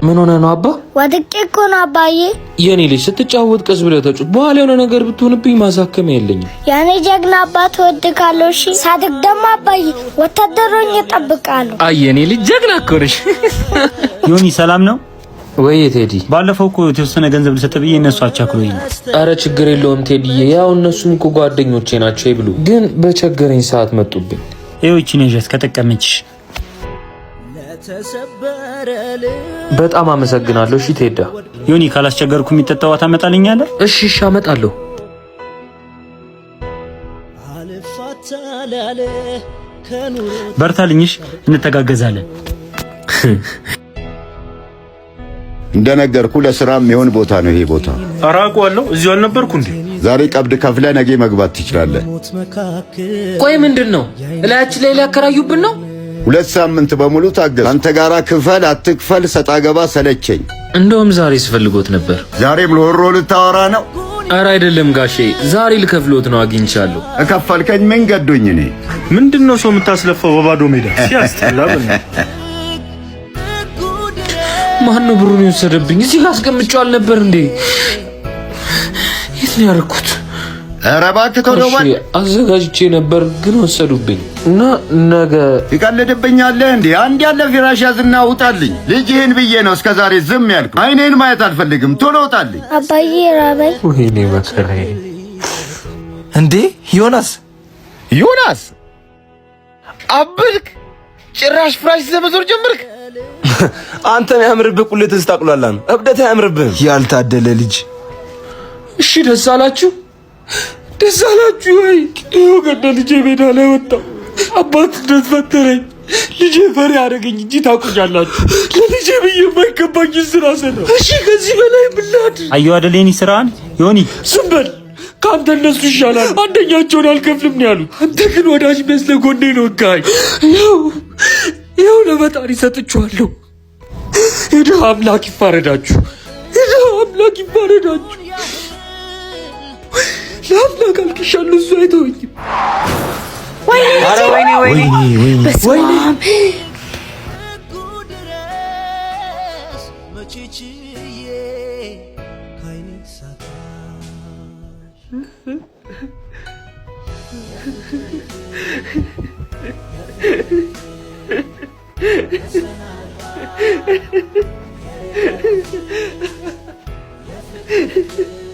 ምን ሆነ ነው አባ? ወድቄ እኮ ነው አባዬ። የኔ ልጅ ስትጫወት ቀስ ብለህ ተጫወት። በኋላ የሆነ ነገር ብትሆንብኝ ማሳከም የለኝም። ያኔ ጀግና አባት ወድካለሁ። እሺ ሳድግ ደግሞ አባዬ ወታደሮኝ እጠብቃለሁ። አይ የኔ ልጅ ጀግና እኮ ነሽ። ዮኒ ሰላም ነው ወይ ቴዲ? ባለፈው እኮ የተወሰነ ገንዘብ ልሰጥብዬ እነሱ አቻክሎኝ። አረ ችግር የለውም ቴዲዬ፣ ያው እነሱም እኮ ጓደኞቼ ናቸው ይብሉ። ግን በቸገረኝ ሰዓት መጡብኝ። ይኸው እቺ ነሽ ከተቀመጭሽ። በጣም አመሰግናለሁ። እሺ ቴዳ። ዮኒ ካላስቸገርኩ የሚጠጣው ታመጣልኛለህ? እሺ እሺ አመጣለሁ። በርታልኝሽ፣ እንተጋገዛለን። እንደነገርኩ ለስራም ይሆን ቦታ ነው ይሄ ቦታ። አራቋለሁ። እዚሁ አልነበርኩ እንዴ? ዛሬ ቀብድ ከፍለ ነገ መግባት ትችላለህ። ቆይ ምንድነው? እላያችን ላይ ሊያከራዩብን ነው? 2 ሳምንት በሙሉ ታገስ። አንተ ጋራ ክፈል አትክፈል ሰጣ ገባ ሰለቸኝ። እንደውም ዛሬ ስፈልጎት ነበር። ዛሬም ለወሮ ልታወራ ነው? አረ አይደለም ጋሼ፣ ዛሬ ልከፍሎት ነው አግኝቻለሁ። እከፈልከኝ ምን ገዶኝ እኔ? ምንድነው ሰው የምታስለፈው በባዶ ሜዳ? ሲያስጠላ። ማን ነው ብሩን የወሰደብኝ? እዚህ ጋር አስቀምጬው አልነበር እንዴ? የት ነው ያደረኩት? ኧረ እባክህ ተው። አዘጋጅቼ ነበር ግን ወሰዱብኝ። እና ነገ ይቀልድብኛለህ እንዴ? አንድ ያለ ፊራሽ ያዝና ውጣልኝ። ልጅህን ብዬ ነው እስከዛሬ ዝም ያልኩ። አይኔን ማየት አልፈልግም። ቶሎ ውጣልኝ። አባዬ ራበኝ። ወይኔ መከራዬ። እንዴ ዮናስ አብልክ ጭራሽ ፍራሽ ዘመዞር ጀመርክ። አንተም ያምርብህ ቁልት ተስታቅሏላን እብደት ያምርብህ ያልታደለ ልጅ። እሺ ደስ አላችሁ? ደስ አላችሁ ወይ? ይኸው ገደ ልጄ ሜዳ ላይ ወጣው። አባት እንደፈተረኝ ልጄ ፈሪ አደረገኝ እንጂ ታውቁኛላችሁ። ለልጄ ብዬ የማይገባኝ ስራ ሰራው። እሺ ከዚህ በላይ ምን ላድርግ? አየሁ አይደል የኔ ስራን። ዮኒ ዝም በል። ከአንተ እነሱ ይሻላል። አንደኛቸውን አልከፍልም ነው ያሉት። አንተ ግን ወዳጅ መስለህ ጎኔ ነው ጋይ። ይኸው ለመጣሪ ሰጥቼዋለሁ። የድሃ አምላክ ይፋረዳችሁ። የድሃ አምላክ ይፋረዳችሁ። ለአምላክ አልቅሻለሁ፣ እሱ አይተወኝም። ወይኔ በስማም Ha ha ha.